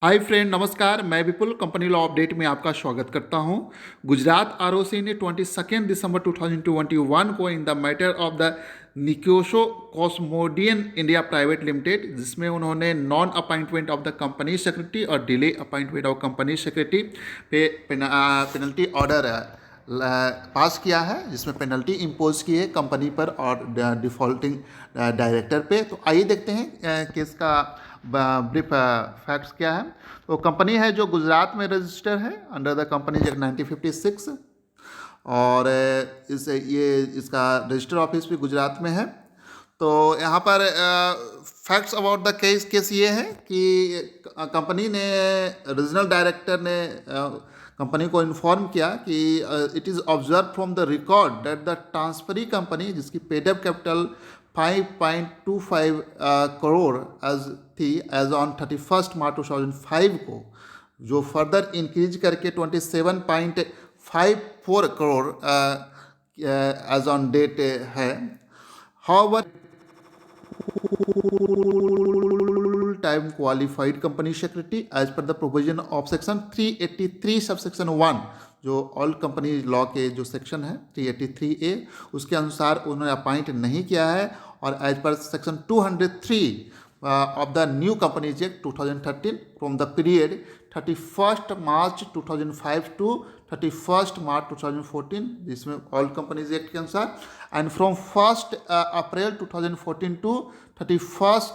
Hi friend, नमस्कार। मैं विपुल company law update में आपका स्वागत करता हूं। गुजरात आरओसी ने 22 दिसंबर 2021 को in the matter of the निकोशो कॉस्मोडियन इंडिया प्राइवेट लिमिटेड, जिसमें उन्होंने non appointment of the company secretary और delay appointment of company secretary पे पेनल्टी ऑर्डर पास किया है, जिसमें पेनल्टी इम्पोज की है कंपनी पर और डिफॉल्टिंग डायरेक्टर पे। तो आइए देखते हैं केस का ब्रीफ फैक्ट्स क्या है। तो कंपनी है जो गुजरात में रजिस्टर है अंडर द कंपनीज एक्ट 1956, और इसका रजिस्टर ऑफिस भी गुजरात में है। तो यहाँ पर फैक्ट्स अबाउट द केस ये है कि कंपनी ने रीजनल डायरेक्टर ने कंपनी को इन्फॉर्म किया कि it is observe from the record that the transferee company, जिसकी पेडअप कैपिटल 5.25 करोड़ थी एज ऑन 31 मार्च 2005 को, जो फर्दर इंक्रीज करके 27.54 करोड़ एज ऑन डेट है। However time qualified company secretary as per the provision of section 383 subsection 1, जो all company law के जो section है 383A, उसके अनुसार उन्होंने अपॉइंट नहीं किया है। और as per section 203 of the new Companies Act 2013 from the period 31st March 2005 to 31st March 2014, जिसमें ऑल कंपनीज एक्ट के अनुसार, and from 1st April 2014 to 31st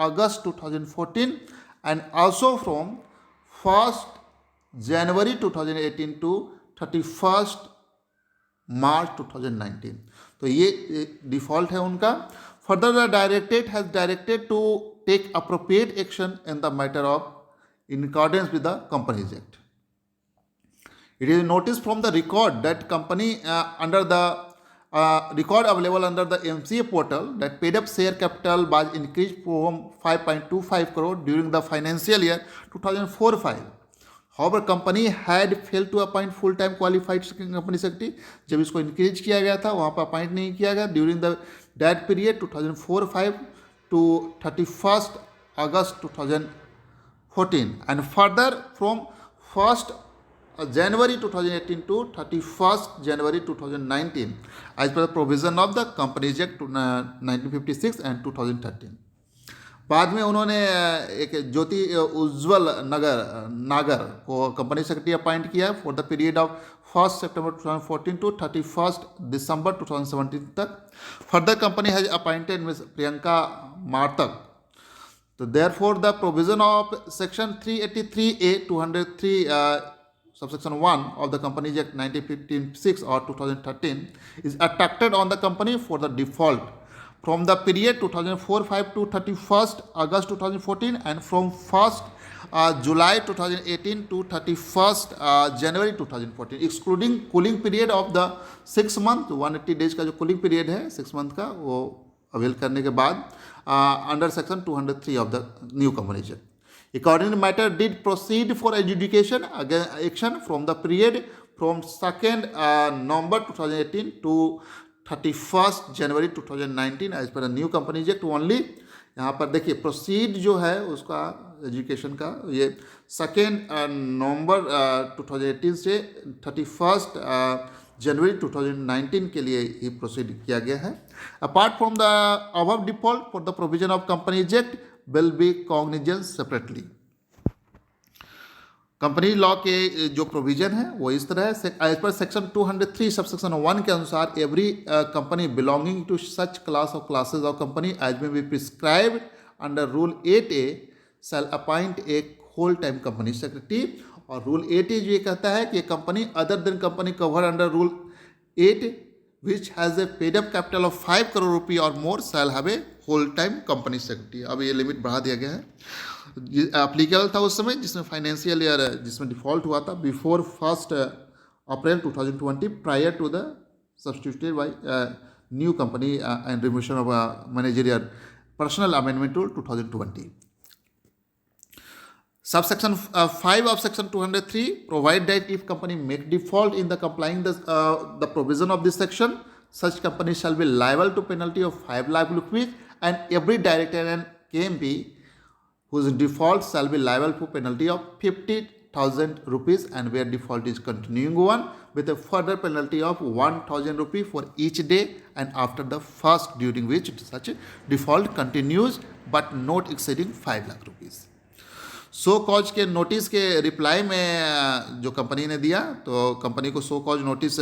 August 2014, and also from 1st January 2018 to 31st March 2019। तो ये default है उनका। Further, the directorate has directed to take appropriate action in the matter of in accordance with the Companies Act. It is noticed from the record that company under the record available under the MCA portal that paid up share capital was increased from 5.25 crore during the financial year 2004-05. However, company had failed to appoint full-time qualified company secretary. जब इसको increase किया गया था वहाँ पर appoint नहीं किया गया during the that period 2004-05 to 31st August 2014, and further from 1st January 2018 to 31st January 2019 as per the provision of the Companies Act 1956 and 2013. बाद में उन्होंने एक ज्योति उज्ज्वल नागर को कंपनी सेक्रेटरी अपॉइंट किया for the period of 1st September 2014 to 31st December 2017 तक। Further company has appointed miss Priyanka Martak. तो therefore the provision of section 383A 203 subsection 1 of the Companies Act 1956 or 2013 is attracted on the company for the default from the period 2004-05 to 31st August 2014, and from 1st July 2018 to 31st January 2014, excluding cooling period of the 6 month 180 days का जो cooling period है 6 month का, वो avail करने के बाद under section 203 of the new companies act. According matter did proceed for adjudication action from the period from 2nd November 2018 to 31st January 2019 as per the new companies act only। यहाँ पर देखिए proceed जो है उसका education का ये 2nd नवंबर 2018 से 31st जनवरी 2019 के लिए ही प्रोसीड किया गया है। Apart from the above default for the provision of companies act will be cognizant separately। Company law के जो प्रोविजन है वो इस तरह है। एज पर सेक्शन 203 सबसेक्शन 1 के अनुसार every company belonging to such class of classes of company as may be prescribed under rule 8A shall appoint a whole time company secretary. और रूल 8A जो ये कहता है कि company other than company cover under rule 8 which has a paid up capital of 5 crore rupee or more shall have a whole time company secretary। अब ये limit बढ़ा दिया गया है। एप्लीकेबल था उस समय जिसमें फाइनेंशियल ईयर जिसमें डिफॉल्ट हुआ था before 1st April 2020 prior to the substituted by new company and remuneration of managerial personnel amendment rule 2020। Subsection 5 of section 203 provide that if company make default in the complying the provision of this section, such company shall be liable to penalty of 5 lakh rupees and every director and KMP whose default shall be liable for penalty of 50,000 rupees, and where default is continuing one, with a further penalty of 1,000 rupees for each day and after the first, during which such a default continues but not exceeding 5 lakh rupees. Show cause के notice के reply में जो company ने दिया, तो company को show cause notice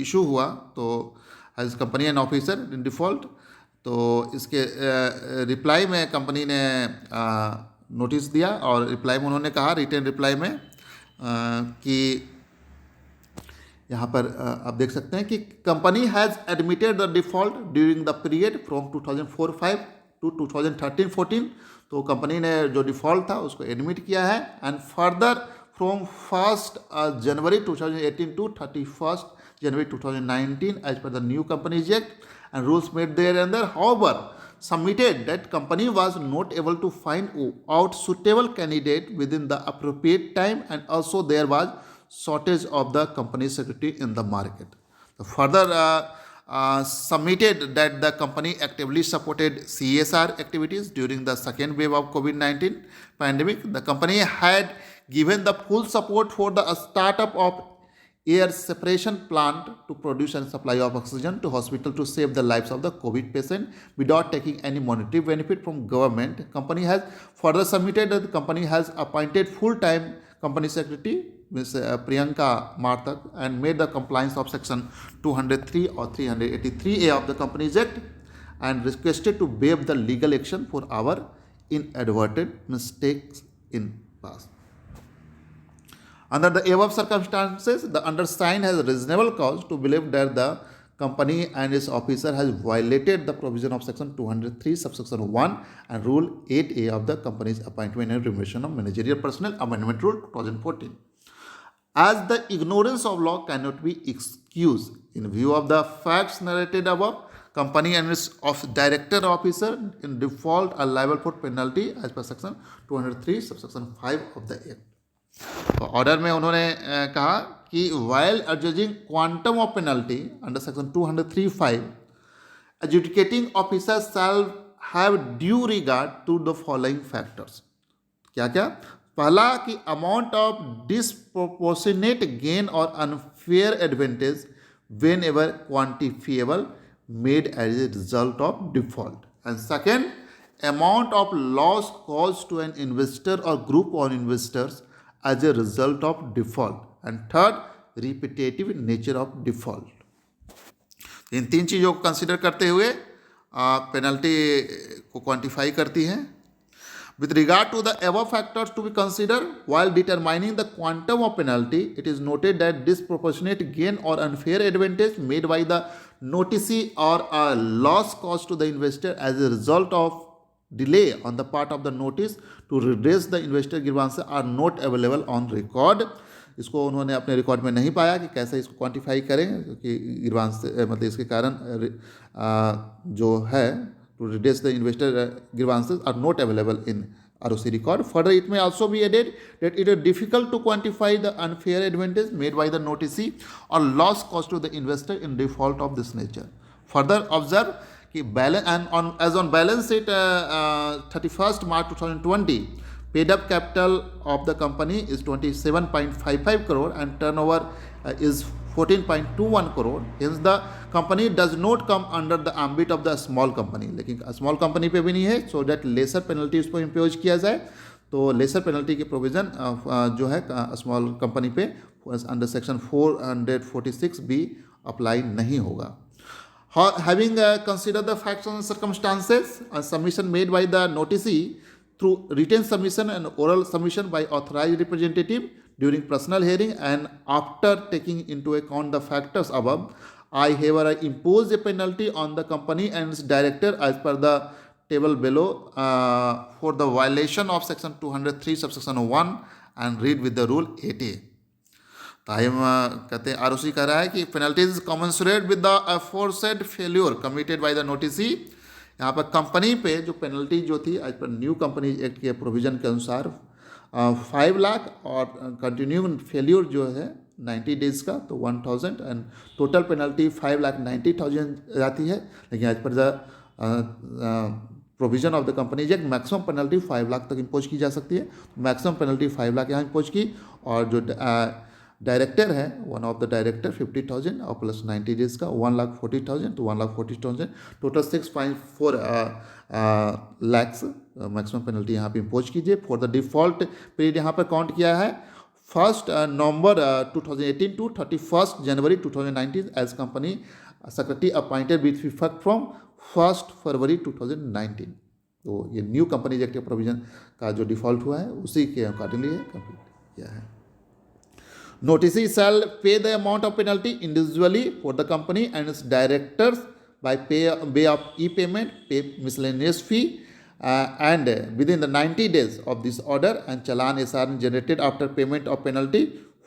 issue हुआ, तो as company an officer in default, तो इसके रिप्लाई में कंपनी ने नोटिस दिया, और रिप्लाई में उन्होंने कहा, रिटर्न रिप्लाई में कि यहाँ पर आप देख सकते हैं कि company has admitted the default during the period from 2004-5 to 2013-14। तो कंपनी ने जो डिफ़ॉल्ट था उसको एडमिट किया है, and further from 1 January 2018 to 31 January 2019 as per the new companies act and rules made thereunder. However, submitted that company was not able to find out suitable candidate within the appropriate time, and also there was shortage of the company secretary in the market. Further submitted that the company actively supported CSR activities during the second wave of COVID-19 pandemic. The company had given the full support for the startup of air separation plant to produce and supply of oxygen to hospital to save the lives of the COVID patient without taking any monetary benefit from government. Company has further submitted that the company has appointed full-time company secretary Ms. Priyanka Marthak and made the compliance of section 203 or 383A of the Companies Act, and requested to waive the legal action for our inadvertent mistakes in past. Under the above circumstances, the undersigned has reasonable cause to believe that the company and its officer has violated the provision of section 203 subsection 1 and rule 8A of the company's appointment and remuneration of managerial personnel amendment rule 2014. As the ignorance of law cannot be excused, in view of the facts narrated above, company and its director or officer in default are liable for penalty as per section 203 subsection 5 of the act. तो order में उन्होंने कहा कि while adjudging quantum of penalty under section 203(5), adjudicating officer shall have due regard to the following factors. क्या क्या? पहला कि amount of disproportionate gain और unfair advantage whenever quantifiable made as a result of default, and second amount of loss caused to an investor और group of investors as a result of default, and third repetitive nature of default. इन तीन चीज़ों को consider करते हुए penalty को quantify करती हैं. With regard to the above factors to be considered while determining the quantum of penalty, it is noted that disproportionate gain or unfair advantage made by the noticee or a loss caused to the investor as a result of delay on the part of the notice to redress the investor grievances are not available on record. इसको उन्होंने अपने record में नहीं पाया कि कैसे इसको quantify करें, क्योंकि ग्रीवांस मतलब इसके कारण जो है to redress the investor grievances are not available in ROC record. Further, it may also be added that it is difficult to quantify the unfair advantage made by the noticee or loss caused to the investor in default of this nature. Further, observe कि balance and on as on balance sheet 31 March 2020 paid up capital of the company is 27.55 crore and turnover is 14.21 crore. Hence the company does not come under the ambit of the small company. लेकिन small company पे भी नहीं है, so that lesser penalty उसको impose किया जाए. तो lesser penalty की प्रोविज़न जो है स्मॉल कंपनी पे अंडर सेक्शन 446 भी अप्लाई नहीं होगा. Having considered the facts and circumstances, a submission made by the noticee through written submission and oral submission by authorized representative during personal hearing, and after taking into account the factors above, I hereby impose a penalty on the company and its director as per the table below for the violation of section 203 subsection 1, and read with the rule 8A. Tahim कहते हैं ROC कह रहा है कि penalties commensurate with the aforesaid failure committed by the noticee. यहाँ पर company पे जो पेनल्टी जो थी as per new companies act के प्रोविज़न के अनुसार 5 लाख और कंटिन्यू फेल्योर जो है 90 डेज का तो 1000, एंड टोटल पेनल्टी 5,90,000 जाती है. लेकिन as per the provision of the company act maximum penalty 5 lakh तक इम्पोज की जा सकती है। मैक्सिमम पेनल्टी 5 लाख यहाँ इम्पोज की, और जो डायरेक्टर है, वन ऑफ द डायरेक्टर 50,000 और प्लस 90 डेज का 1,40,000, तो 1,40,000 टोटल 6.4 लैक्स मैक्सिमम पेनल्टी यहाँ पे इम्पोज कीजिए। फॉर द डिफॉल्ट पीरियड यहाँ पर काउंट किया है 1 November 2018 to 31 January 2019 as company secretary appointed with effect from 1 February 2019। तो ये न्यू कंपनी एक्ट के प्रोविजन का जो डिफॉल्ट हुआ है उसी के अकॉर्डिंगली कंप्लीट किया है। Notices shall pay the amount of penalty individually for the company and its directors by way of e-payment, pay miscellaneous fee, and within the 90 days of this order, and challan SR generated after payment of penalty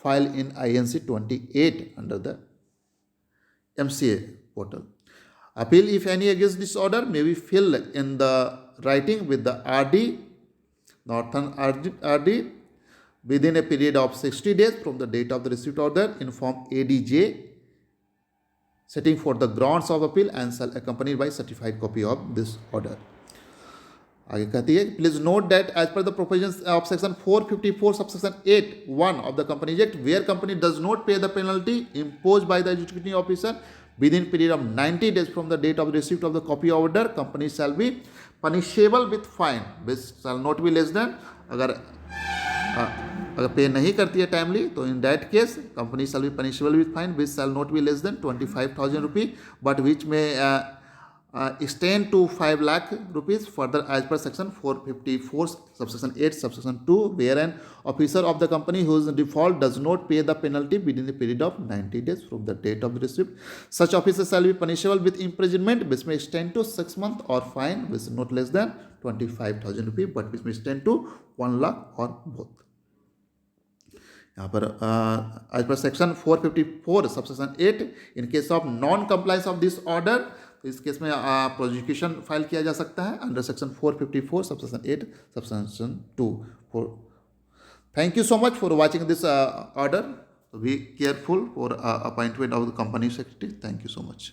file in INC 28 under the MCA portal. Appeal, if any, against this order may be filed in the writing with the RD, Northern RD, within a period of 60 days from the date of the receipt order in form ADJ, setting for the grounds of appeal and shall accompanied by certified copy of this order. आगे कहती है, please note that as per the provisions of section 454 subsection 8(1) of the company act, where company does not pay the penalty imposed by the executing officer within period of 90 days from the date of receipt of the copy order, company shall be punishable with fine which shall not be less than, अगर पे नहीं करती है timely तो in that case company shall be punishable with fine which shall not be less than 25,000 rupee but which में extend to 5 lakh rupees further as per section 454 subsection 8 subsection 2, where an officer of the company whose default does not pay the penalty within the period of 90 days from the date of the receipt, such officer shall be punishable with imprisonment which may extend to 6 months or fine which is not less than 25,000 rupees but which may extend to 1 lakh or both. यहाँ पर as per section 454 subsection 8 in case of non compliance of this order, तो इस case में prosecution file किया जा सकता है under section 454 subsection 8 subsection 2. Thank you so much for watching this order. Be careful for appointment of the company secretary. Thank you so much.